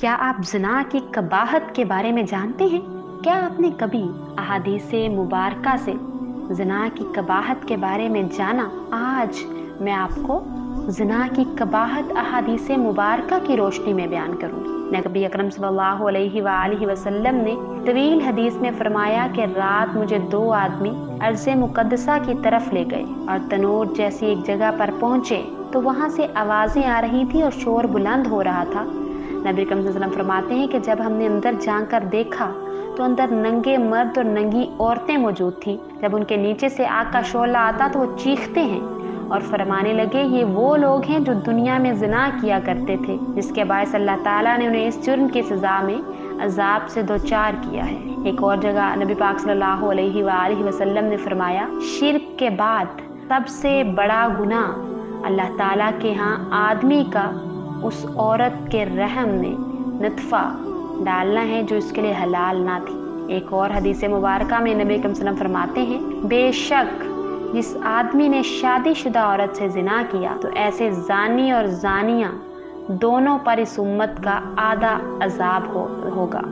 क्या आप ज़िना की कबाहत के बारे में जानते हैं? क्या आपने कभी अहादीसे मुबारका से ज़िना की कबाहत के बारे में जाना? आज मैं आपको ज़िना की कबाहत अहादीसे मुबारका की रोशनी में बयान करूंगी। नबी अकरम सल्लल्लाहु अलैहि वसल्लम ने तवील हदीस में फरमाया कि रात मुझे दो आदमी अर्ज़े मुक़द्दसा की तरफ ले गए और तनूर जैसी एक जगह पर पहुंचे तो वहां से आवाज़ें आ रही थी और शोर बुलंद हो रहा था। नबी अकरम सल्लल्लाहु अलैहि वसल्लम फरमाते हैं कि जब हमने अंदर जाकर देखा तो अंदर नंगे मर्द और नंगी औरतें मौजूद थी। जब उनके नीचे से आग का शोला आता तो वो चीखते हैं और फरमाने लगे, ये वो लोग हैं जो दुनिया में ज़िना किया करते थे, जिसके बायस अल्लाह ताला ने उन्हें इस जुर्म की सज़ा में अजाब से दो चार किया है। एक और जगह नबी पाक सल्लल्लाहु अलैहि वसल्लम ने फरमाया, शिर्क के बाद सबसे बड़ा गुनाह अल्लाह ताला के यहाँ आदमी का उस औरत के रहम में नतफ़ा डालना है जो इसके लिए हलाल ना थी। एक और हदीस मुबारका में नबी सल्लल्लाहु अलैहि वसल्लम फरमाते हैं, बेशक जिस आदमी ने शादीशुदा औरत से जिना किया तो ऐसे जानी और जानिया दोनों पर इस उम्मत का आधा अजाब होगा,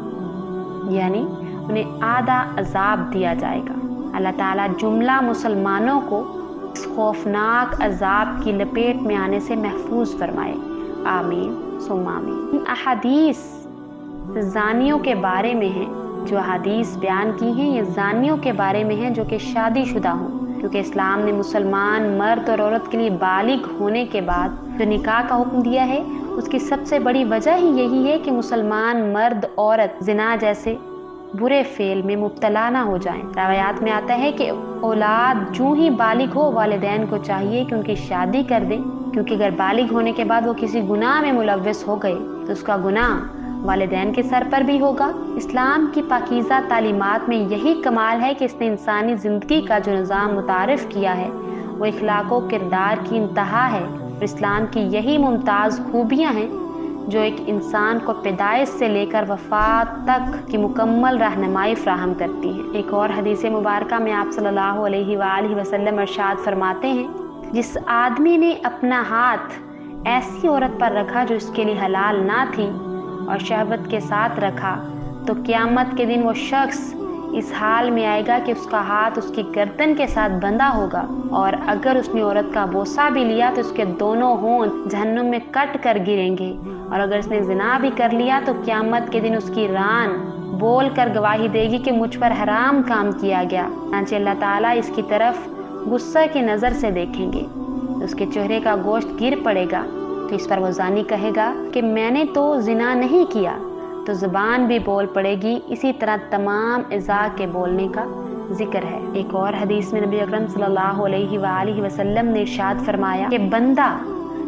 यानी उन्हें आधा अजाब दिया जाएगा। अल्लाह ताला जुमला मुसलमानों को इस खौफनाक अजाब की लपेट में आने से महफूज फरमाए। आमीन सुम्मा आमीन। इन अहादीस जानियों के बारे में हैं, जो अहादीस बयान की हैं ये जानियों के बारे में हैं जो कि शादीशुदा हों, क्योंकि इस्लाम ने मुसलमान मर्द और औरत के लिए बालिग होने के बाद जो निकाह का हुक्म दिया है उसकी सबसे बड़ी वजह ही यही है कि मुसलमान मर्द औरत जिना जैसे बुरे फेल में मुब्तला ना हो जाएं। रवायात में आता है कि औलाद जो ही बालिग हो वालिदैन को चाहिए कि उनकी शादी कर दें, क्योंकि अगर बालिग होने के बाद वो किसी गुनाह में मुलव्वस हो गए तो उसका गुनाह वालिदैन के सर पर भी होगा। इस्लाम की पाकीज़ा तालीमात में यही कमाल है कि इसने इंसानी ज़िंदगी का जो निज़ाम मुतारिफ़ किया है वो इखलाक़ व किरदार की इंतहा है। और इस्लाम की यही मुमताज़ खूबियाँ हैं जो एक इंसान को पैदाइश से लेकर वफ़ात तक की मुकम्मल रहनुमाई फ़राहम करती हैं। एक और हदीस मुबारका में आप सल्लल्लाहु अलैहि वसल्लम इरशाद फरमाते हैं, जिस आदमी ने अपना हाथ ऐसी औरत पर रखा जो इसके लिए हलाल ना थी और शहवत के साथ रखा तो क़यामत के दिन वो शख्स इस हाल में आएगा कि उसका हाथ उसकी गर्दन के साथ बंधा होगा, और अगर उसने औरत का बोसा भी लिया तो उसके दोनों होंठ जहन्नुम में कट कर गिरेंगे, और अगर उसने जिना भी कर लिया तो क़यामत के दिन उसकी रान बोल कर गवाही देगी कि मुझ पर हराम काम किया गया। अल्लाह ताला इसकी तरफ गुस्सा की नज़र से देखेंगे, उसके चेहरे का गोश्त गिर पड़ेगा तो इस पर वो जानी कहेगा कि मैंने तो जिना नहीं किया, तो ज़ुबान भी बोल पड़ेगी। इसी तरह तमाम इज़ा के बोलने का जिक्र है। एक और हदीस में नबी अकरम सल्लल्लाहु अलैहि वसल्लम ने इरशाद फरमाया कि बंदा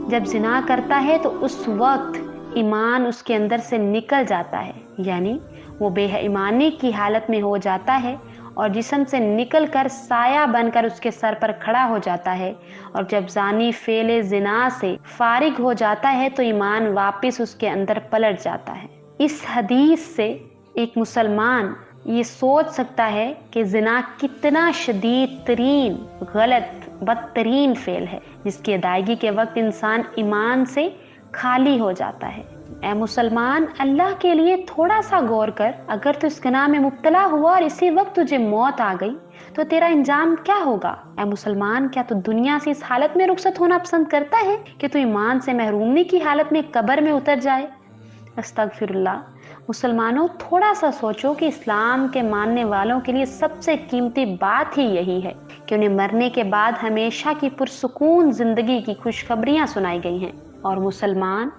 जब जिना करता है तो उस वक्त ईमान उसके अंदर से निकल जाता है, यानी वो बेईमानी की हालत में हो जाता है और जिस्म से निकल कर साया बनकर उसके सर पर खड़ा हो जाता है। और जब जानी फेले जिना से फारिग हो जाता है तो ईमान वापस उसके अंदर पलट जाता है। इस हदीस से एक मुसलमान ये सोच सकता है कि जिना कितना शदीद तरीन गलत बदतरीन फेल है, जिसकी अदायगी के वक्त इंसान ईमान से खाली हो जाता है। ऐ मुसलमान, अल्लाह के लिए थोड़ा सा गौर कर, अगर तू इस गुनाह में मुब्तला हुआ और इसी वक्त तुझे मौत आ गई तो तेरा इंजाम क्या होगा? ऐ मुसलमान, क्या तू दुनिया से इस हालत में रुखसत होना पसंद करता है कि तू ईमान से महरूमी की हालत में कब्र में उतर जाए? अस्तगफिरुल्लाह। मुसलमानों, थोड़ा सा सोचो कि इस्लाम के मानने वालों के लिए सबसे कीमती बात ही यही है कि उन्हें मरने के बाद हमेशा की पुरसुकून जिंदगी की खुशखबरियां सुनाई गई हैं, और मुसलमान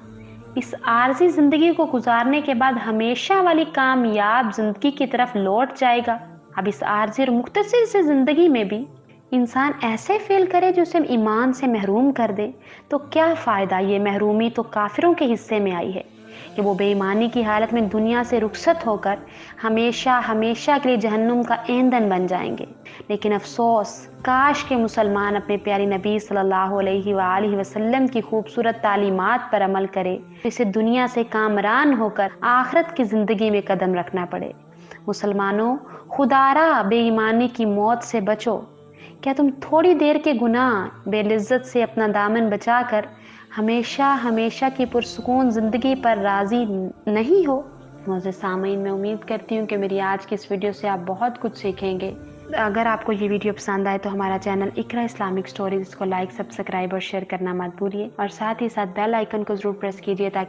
इस आर्जी जिंदगी को गुजारने के बाद हमेशा वाली कामयाब जिंदगी की तरफ लौट जाएगा। अब इस आर्जी और मुख्तसर से जिंदगी में भी इंसान ऐसे फेल करे जो उसे ईमान से महरूम कर दे तो क्या फ़ायदा? ये महरूमी तो काफिरों के हिस्से में आई है कि वो बेईमानी की हालत में दुनिया से रुखसत होकर हमेशा हमेशा के लिए जहन्नुम का ईंधन बन जाएंगे। लेकिन अफसोस, काश के मुसलमान अपने प्यारी नबी सल्लल्लाहु अलैहि वसल्लम की खूबसूरत तालीमात पर अमल करे तो इसे दुनिया से कामरान होकर आखिरत की ज़िंदगी में कदम रखना पड़े। मुसलमानों, खुदारा बेईमानी की मौत से बचो। क्या तुम थोड़ी देर के गुनाह बेलिज्जत से अपना दामन बचाकर ہمیشہ ہمیشہ کی پرسکون زندگی پر راضی نہیں ہو؟ معزز سامعین، میں امید کرتی ہوں کہ میری آج کی اس ویڈیو سے آپ بہت کچھ سیکھیں گے۔ اگر آپ کو یہ ویڈیو پسند آئے تو ہمارا چینل اقرا اسلامک سٹوریز کو لائک، سبسکرائب اور شیئر کرنا مت بھولیے، اور ساتھ ہی ساتھ بیل آئیکن کو ضرور پریس کیجیے تاکہ